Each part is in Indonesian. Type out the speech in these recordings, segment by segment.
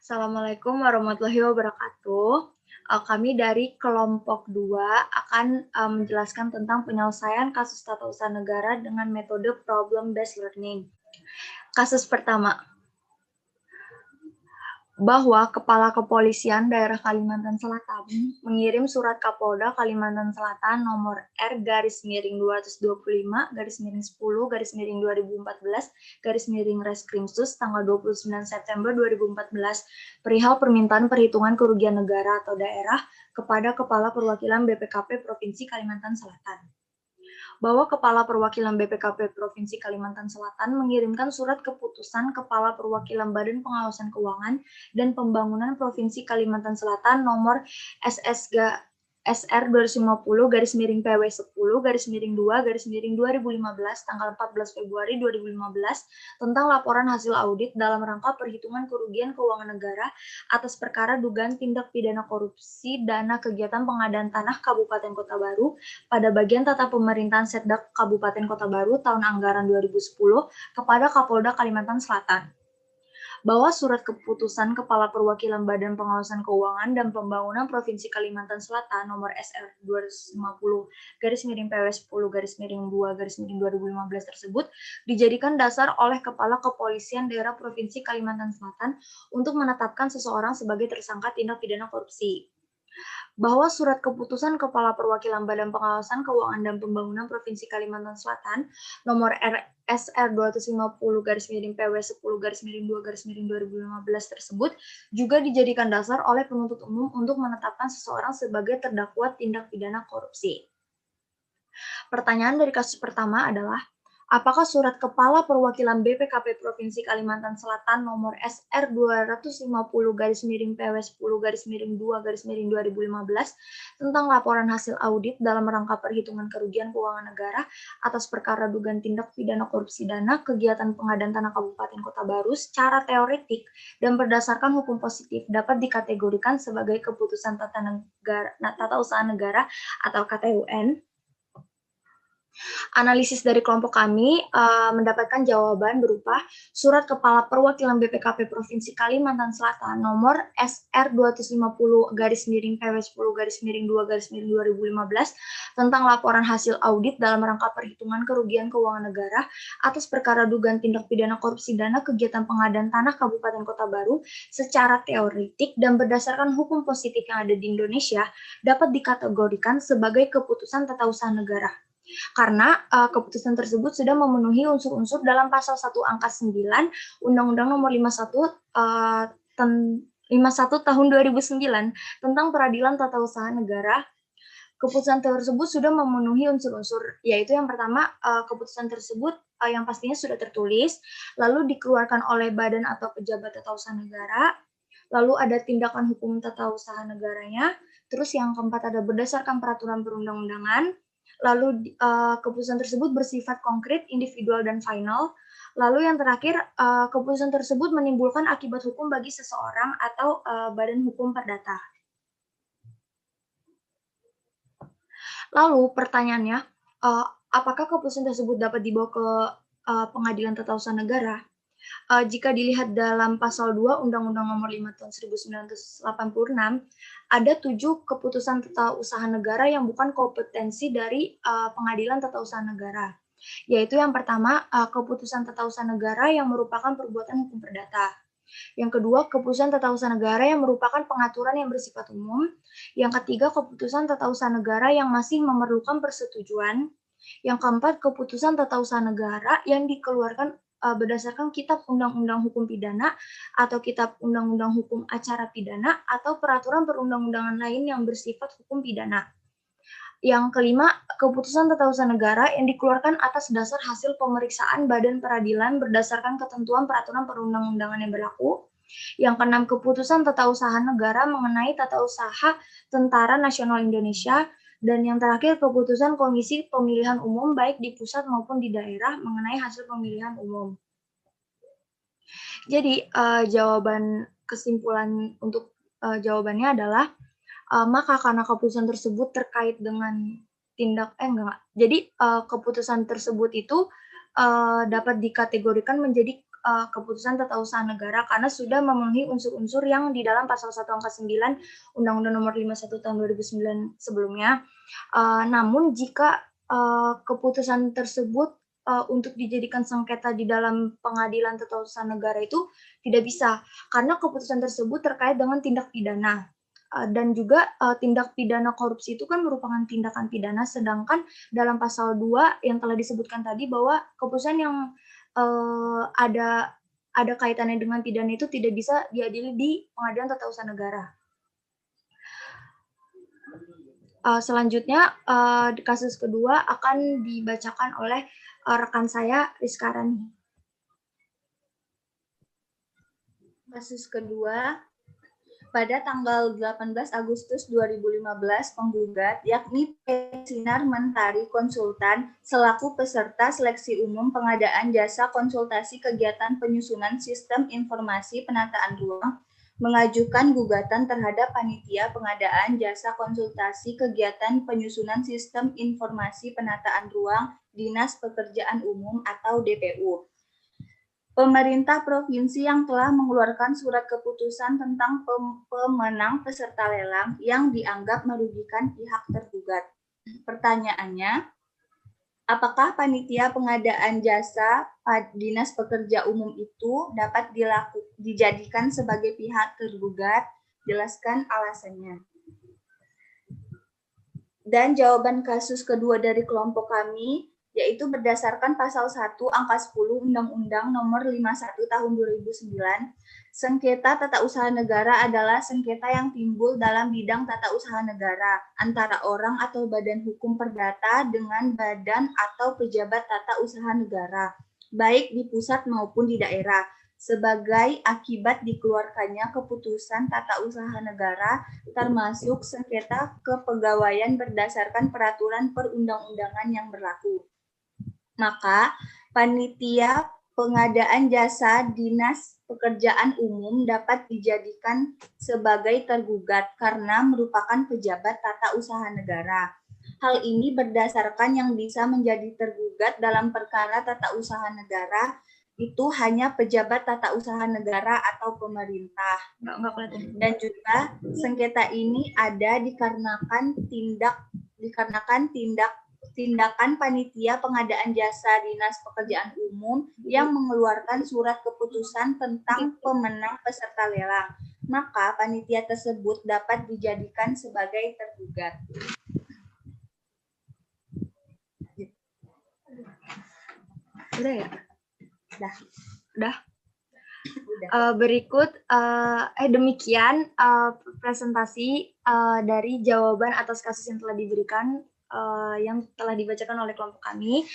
Assalamualaikum warahmatullahi wabarakatuh. Kami dari kelompok 2 akan menjelaskan tentang penyelesaian kasus tata usaha negara dengan metode problem based learning. Kasus pertama, bahwa Kepala Kepolisian Daerah Kalimantan Selatan mengirim surat Kapolda Kalimantan Selatan nomor R-225/10/2014 tanggal 29 September 2014 perihal permintaan perhitungan kerugian negara atau daerah kepada Kepala Perwakilan BPKP Provinsi Kalimantan Selatan. Bahwa Kepala Perwakilan BPKP Provinsi Kalimantan Selatan mengirimkan surat keputusan Kepala Perwakilan Badan Pengawasan Keuangan dan Pembangunan Provinsi Kalimantan Selatan nomor SR 250-PW10-2-2015 tanggal 14 Februari 2015 tentang laporan hasil audit dalam rangka perhitungan kerugian keuangan negara atas perkara dugaan tindak pidana korupsi dana kegiatan pengadaan tanah Kabupaten Kota Baru pada bagian tata pemerintahan Setdak Kabupaten Kota Baru tahun anggaran 2010 kepada Kapolda Kalimantan Selatan. Bahwa surat keputusan Kepala Perwakilan Badan Pengawasan Keuangan dan Pembangunan Provinsi Kalimantan Selatan nomor SR 250-PW10-2-2015 tersebut dijadikan dasar oleh Kepala Kepolisian Daerah Provinsi Kalimantan Selatan untuk menetapkan seseorang sebagai tersangka tindak pidana korupsi. Bahwa surat keputusan Kepala Perwakilan Badan Pengawasan Keuangan dan Pembangunan Provinsi Kalimantan Selatan nomor SR 250-PW10-2-2015 tersebut juga dijadikan dasar oleh penuntut umum untuk menetapkan seseorang sebagai terdakwa tindak pidana korupsi. Pertanyaan dari kasus pertama adalah, apakah surat Kepala Perwakilan BPKP Provinsi Kalimantan Selatan nomor SR 250-PW10-2-2015 tentang laporan hasil audit dalam rangka perhitungan kerugian keuangan negara atas perkara dugaan tindak pidana korupsi dana kegiatan pengadaan tanah Kabupaten Kota Baru secara teoretik dan berdasarkan hukum positif dapat dikategorikan sebagai keputusan tata usaha negara atau KTUN? Analisis dari kelompok kami mendapatkan jawaban berupa surat Kepala Perwakilan BPKP Provinsi Kalimantan Selatan nomor SR 250-PW10-2-2015 tentang laporan hasil audit dalam rangka perhitungan kerugian keuangan negara atas perkara dugaan tindak pidana korupsi dana kegiatan pengadaan tanah Kabupaten Kota Baru secara teoretik dan berdasarkan hukum positif yang ada di Indonesia dapat dikategorikan sebagai keputusan tata usaha negara. Karena keputusan tersebut sudah memenuhi unsur-unsur dalam pasal 1 angka 9 Undang-Undang Nomor 51 tahun 2009 tentang Peradilan Tata Usaha Negara. Keputusan tersebut sudah memenuhi unsur-unsur, yaitu yang pertama, keputusan tersebut yang pastinya sudah tertulis, lalu dikeluarkan oleh badan atau pejabat tata usaha negara, lalu ada tindakan hukum tata usaha negaranya, terus yang keempat ada berdasarkan peraturan perundang-undangan, lalu keputusan tersebut bersifat konkret, individual, dan final. Lalu yang terakhir, keputusan tersebut menimbulkan akibat hukum bagi seseorang atau badan hukum perdata. Lalu pertanyaannya, apakah keputusan tersebut dapat dibawa ke Pengadilan Tata Usaha Negara? Jika dilihat dalam pasal 2 Undang-Undang Nomor 5 Tahun 1986, ada 7 keputusan tata usaha negara yang bukan kompetensi dari Pengadilan Tata Usaha Negara. Yaitu yang pertama, keputusan tata usaha negara yang merupakan perbuatan hukum perdata. Yang kedua, keputusan tata usaha negara yang merupakan pengaturan yang bersifat umum. Yang ketiga, keputusan tata usaha negara yang masih memerlukan persetujuan. Yang keempat, keputusan tata usaha negara yang dikeluarkan berdasarkan Kitab Undang-Undang Hukum Pidana atau Kitab Undang-Undang Hukum Acara Pidana atau peraturan perundang-undangan lain yang bersifat hukum pidana. Yang kelima, keputusan tata usaha negara yang dikeluarkan atas dasar hasil pemeriksaan badan peradilan berdasarkan ketentuan peraturan perundang-undangan yang berlaku. Yang keenam, keputusan tata usaha negara mengenai tata usaha Tentara Nasional Indonesia. Dan yang terakhir, keputusan Komisi Pemilihan Umum baik di pusat maupun di daerah mengenai hasil pemilihan umum. Jadi, jawaban kesimpulan untuk jawabannya adalah maka karena keputusan tersebut terkait dengan Jadi keputusan tersebut itu dapat dikategorikan menjadi keputusan tata usaha negara karena sudah memenuhi unsur-unsur yang di dalam pasal 1 angka 9 Undang-Undang Nomor 51 Tahun 2009 sebelumnya. Namun jika keputusan tersebut untuk dijadikan sengketa di dalam pengadilan tata usaha negara itu tidak bisa, karena keputusan tersebut terkait dengan tindak pidana. Dan juga tindak pidana korupsi itu kan merupakan tindakan pidana, sedangkan dalam pasal 2 yang telah disebutkan tadi bahwa keputusan yang ada kaitannya dengan pidana itu tidak bisa diadili di pengadilan tata usaha negara. Selanjutnya kasus kedua akan dibacakan oleh rekan saya Rizka Rani. Kasus kedua, pada tanggal 18 Agustus 2015, penggugat yakni PT Sinar Mentari Konsultan selaku peserta seleksi umum pengadaan jasa konsultasi kegiatan penyusunan sistem informasi penataan ruang mengajukan gugatan terhadap panitia pengadaan jasa konsultasi kegiatan penyusunan sistem informasi penataan ruang Dinas Pekerjaan Umum atau DPU. Pemerintah provinsi yang telah mengeluarkan surat keputusan tentang pemenang peserta lelang yang dianggap merugikan pihak tergugat. Pertanyaannya, apakah panitia pengadaan jasa Dinas Pekerja Umum itu dapat dijadikan sebagai pihak tergugat? Jelaskan alasannya. Dan jawaban kasus kedua dari kelompok kami, yaitu berdasarkan pasal 1 angka 10 Undang-Undang Nomor 51 Tahun 2009, sengketa tata usaha negara adalah sengketa yang timbul dalam bidang tata usaha negara antara orang atau badan hukum perdata dengan badan atau pejabat tata usaha negara, baik di pusat maupun di daerah, sebagai akibat dikeluarkannya keputusan tata usaha negara termasuk sengketa kepegawaian berdasarkan peraturan perundang-undangan yang berlaku. Maka panitia pengadaan jasa Dinas Pekerjaan Umum dapat dijadikan sebagai tergugat karena merupakan pejabat tata usaha negara. Hal ini berdasarkan yang bisa menjadi tergugat dalam perkara tata usaha negara itu hanya pejabat tata usaha negara atau pemerintah. Dan juga sengketa ini ada dikarenakan tindakan panitia pengadaan jasa Dinas Pekerjaan Umum yang mengeluarkan surat keputusan tentang pemenang peserta lelang. Maka panitia tersebut dapat dijadikan sebagai tergugat. Udah ya? Udah. Berikut demikian presentasi dari jawaban atas kasus yang telah diberikan yang telah dibacakan oleh kelompok kami.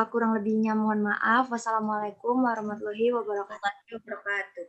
Kurang lebihnya mohon maaf. Wassalamualaikum warahmatullahi wabarakatuh.